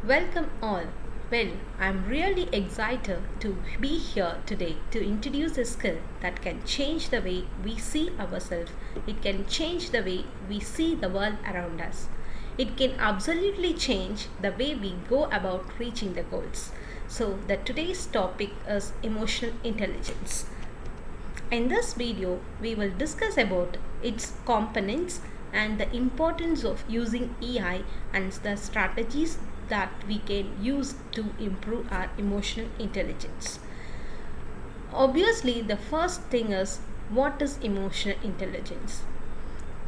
Welcome all. Well, I'm really excited to be here today to introduce a skill that can change the way we see ourselves. It can change the way we see the world around us. It can absolutely change the way we go about reaching the goals. So, today's topic is emotional intelligence. In this video, we will discuss about its components and the importance of using AI and the strategies that we can use to improve our emotional intelligence. Obviously, the first thing is what is emotional intelligence?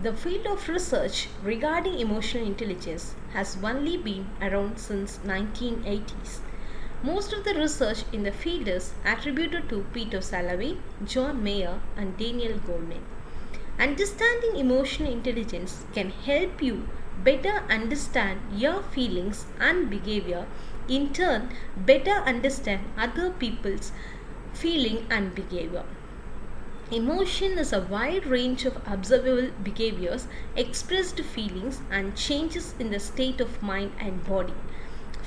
The field of research regarding emotional intelligence has only been around since 1980s. Most of the research in the field is attributed to Peter Salovey, John Mayer, and Daniel Goleman. Understanding emotional intelligence can help you better understand your feelings and behavior, in turn, better understand other people's feeling and behavior. Emotion is a wide range of observable behaviors, expressed feelings, and changes in the state of mind and body.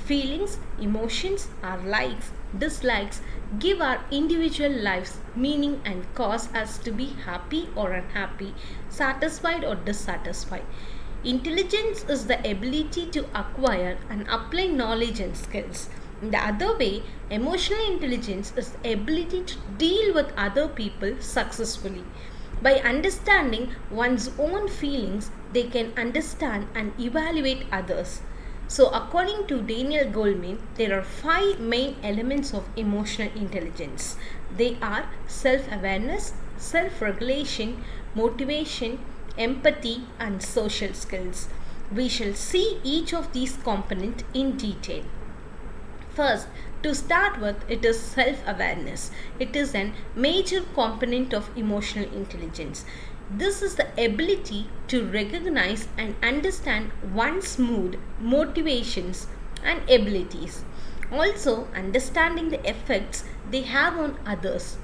Feelings, emotions, our likes, dislikes give our individual lives meaning and cause us to be happy or unhappy, satisfied or dissatisfied. Intelligence is the ability to acquire and apply knowledge and skills. In the other way, emotional intelligence is the ability to deal with other people successfully. By understanding one's own feelings, they can understand and evaluate others. So, according to Daniel Goleman, there are five main elements of emotional intelligence. They are self awareness, self regulation, motivation, empathy, and social skills. We shall see each of these components in detail. First, to start with, it is self awareness. It is a major component of emotional intelligence. This is the ability to recognize and understand one's mood, motivations, and abilities. Also, understanding the effects they have on others.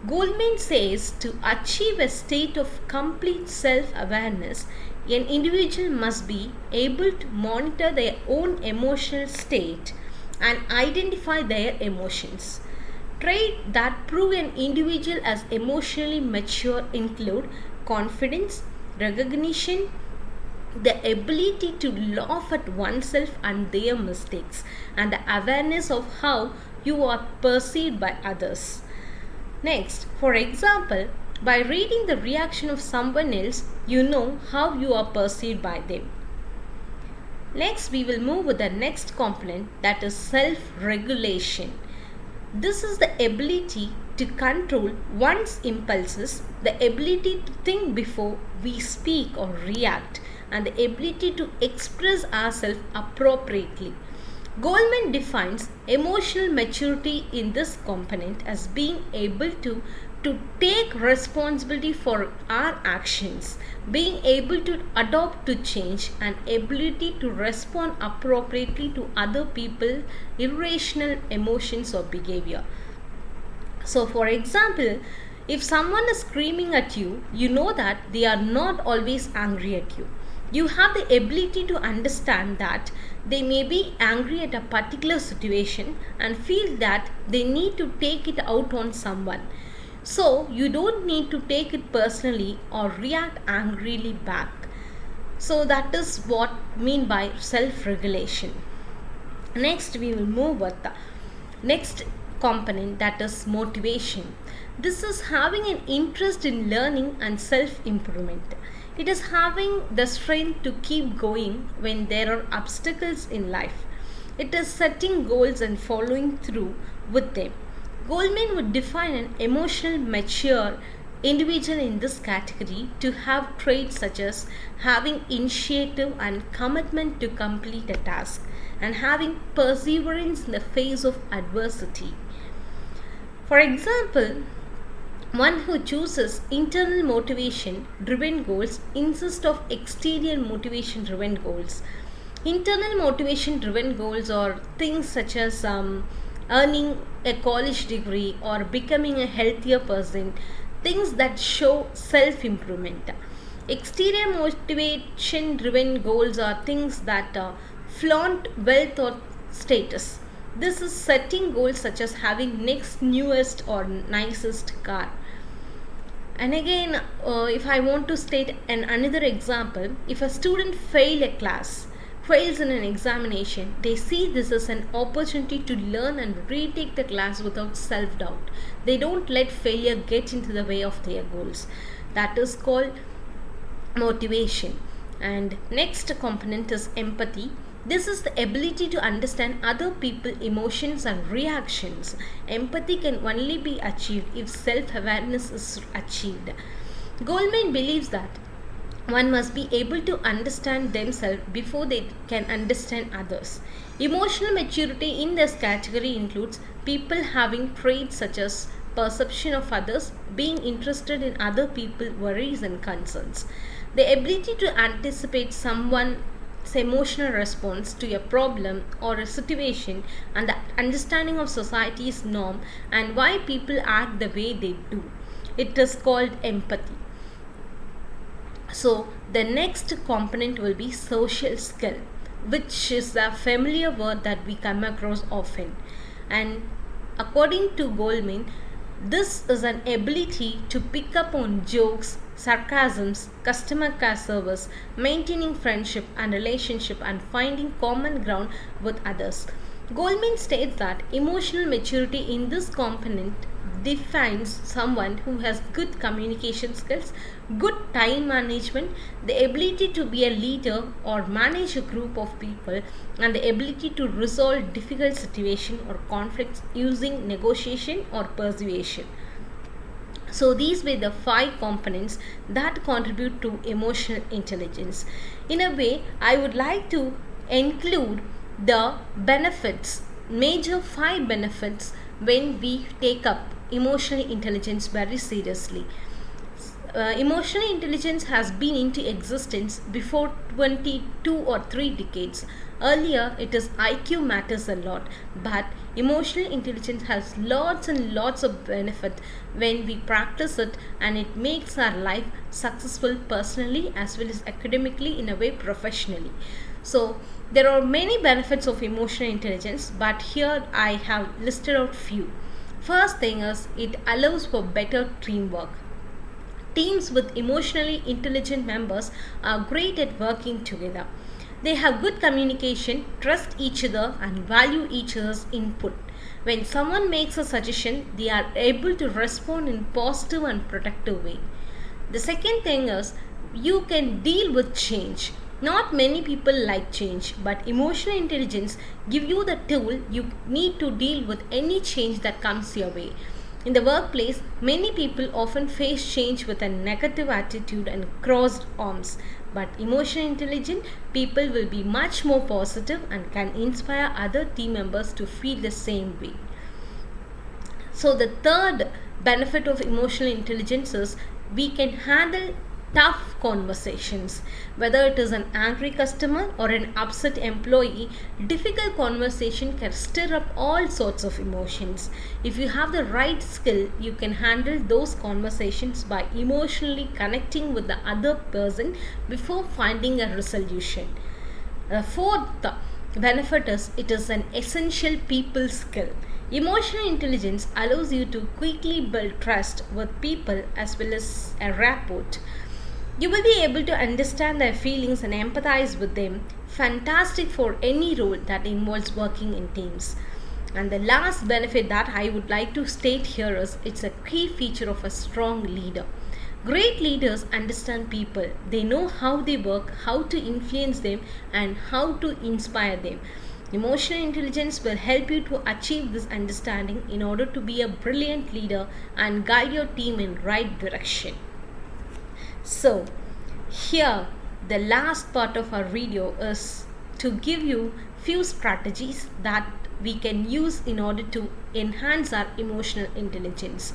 Goldman says to achieve a state of complete self awareness, an individual must be able to monitor their own emotional state and identify their emotions. Traits that prove an individual as emotionally mature include confidence, recognition, the ability to laugh at oneself and their mistakes, and the awareness of how you are perceived by others. Next, for example, by reading the reaction of someone else, you know how you are perceived by them. Next, we will move with the next component, that is self-regulation. This is the ability to control one's impulses, the ability to think before we speak or react, and the ability to express ourselves appropriately. Goleman defines emotional maturity in this component as being able to take responsibility for our actions, being able to adopt to change, and ability to respond appropriately to other people's irrational emotions or behavior. So, for example, if someone is screaming at you, you know that they are not always angry at you. You have the ability to understand that they may be angry at a particular situation and feel that they need to take it out on someone. So, you don't need to take it personally or react angrily back. So, that is what I mean by self-regulation. Next, we will move with the next component, that is motivation. This is having an interest in learning and self-improvement. It is having the strength to keep going when there are obstacles in life. It is setting goals and following through with them. Goldman would define an emotional mature individual in this category to have traits such as having initiative and commitment to complete a task, and having perseverance in the face of adversity. For example, one who chooses internal motivation driven goals instead of exterior motivation driven goals. Internal motivation driven goals are things such as earning a college degree or becoming a healthier person, things that show self improvement. Exterior motivation driven goals are things that flaunt wealth or status. This is setting goals such as having next newest or nicest car. And again, if I want to state another example, if a student fails in an examination, they see this as an opportunity to learn and retake the class without self-doubt. They don't let failure get into the way of their goals. That is called motivation. And next component is empathy. This is the ability to understand other people's emotions and reactions. Empathy can only be achieved if self-awareness is achieved. Goldman believes that one must be able to understand themselves before they can understand others. Emotional maturity in this category includes people having traits such as perception of others, being interested in other people's worries and concerns. The ability to anticipate someone's emotional response to a problem or a situation, and the understanding of society's norm and why people act the way they do. It is called empathy. So the next component will be social skill, which is a familiar word that we come across often. And according to Goldman, this is an ability to pick up on jokes, sarcasms, customer care service, maintaining friendship and relationship, and finding common ground with others. Goldman states that emotional maturity in this component defines someone who has good communication skills, good time management, the ability to be a leader or manage a group of people, and the ability to resolve difficult situations or conflicts using negotiation or persuasion. So these were the 5 components that contribute to emotional intelligence. In a way, I would like to include the benefits, major 5 benefits when we take up emotional intelligence very seriously. Emotional intelligence has been into existence before 22 or 3 decades. Earlier, it is IQ matters a lot, but emotional intelligence has lots and lots of benefit when we practice it, and it makes our life successful personally as well as academically, in a way professionally. So there are many benefits of emotional intelligence, but here I have listed out few. First thing is, it allows for better teamwork. Teams with emotionally intelligent members are great at working together. They have good communication, trust each other, and value each other's input. When someone makes a suggestion, they are able to respond in positive and productive way. The second thing is, you can deal with change. Not many people like change, but emotional intelligence give you the tool you need to deal with any change that comes your way. In the workplace, many people often face change with a negative attitude and crossed arms, but emotionally intelligent people will be much more positive and can inspire other team members to feel the same way. So the third benefit of emotional intelligence is, we can handle tough conversations. Whether it is an angry customer or an upset employee, difficult conversation can stir up all sorts of emotions. If you have the right skill, you can handle those conversations by emotionally connecting with the other person before finding a resolution. The fourth benefit is, it is an essential people skill. Emotional intelligence allows you to quickly build trust with people as well as a rapport. You will be able to understand their feelings and empathize with them. Fantastic for any role that involves working in teams. And the last benefit that I would like to state here is, it's a key feature of a strong leader. Great leaders understand people. They know how they work, how to influence them, and how to inspire them. Emotional intelligence will help you to achieve this understanding in order to be a brilliant leader and guide your team in right direction. So here the last part of our video is to give you few strategies that we can use in order to enhance our emotional intelligence.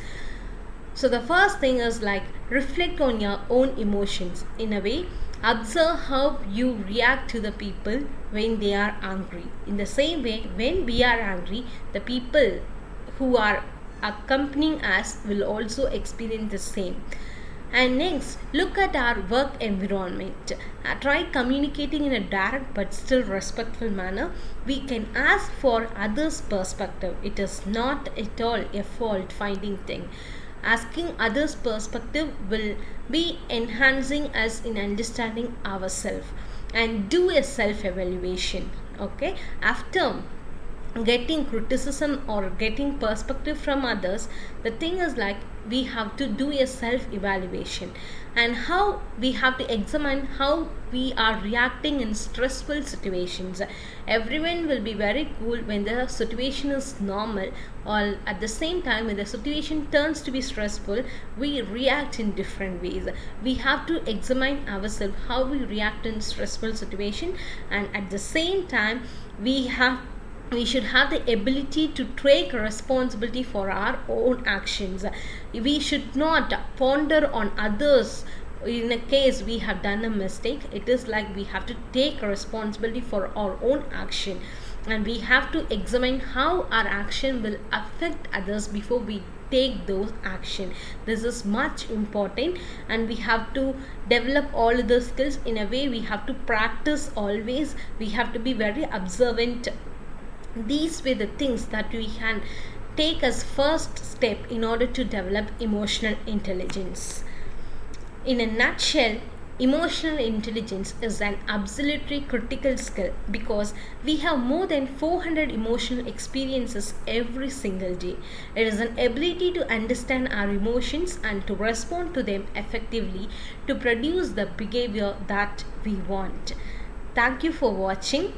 So the first thing is, like, reflect on your own emotions. In a way, observe how you react to the people when they are angry. In the same way, when we are angry, the people who are accompanying us will also experience the same. And next, look at our work environment. Try communicating in a direct but still respectful manner. We can ask for others' perspective. It is not at all a fault finding thing. Asking others' perspective will be enhancing us in understanding ourselves, and do a self evaluation. Okay, after getting criticism or getting perspective from others, the thing is like we have to do a self evaluation, and how we have to examine how we are reacting in stressful situations. Everyone will be very cool when the situation is normal, or at the same time when the situation turns to be stressful, we react in different ways. We have to examine ourselves how we react in stressful situation, and at the same time we should have the ability to take responsibility for our own actions. We should not ponder on others. In a case we have done a mistake, it is like we have to take responsibility for our own action, and we have to examine how our action will affect others before we take those action. This is much important, and we have to develop all the skills in a way. We have to practice always. We have to be very observant. These were the things that we can take as first step in order to develop emotional intelligence. In a nutshell, emotional intelligence is an absolutely critical skill because we have more than 400 emotional experiences every single day. It is an ability to understand our emotions and to respond to them effectively to produce the behavior that we want. Thank you for watching.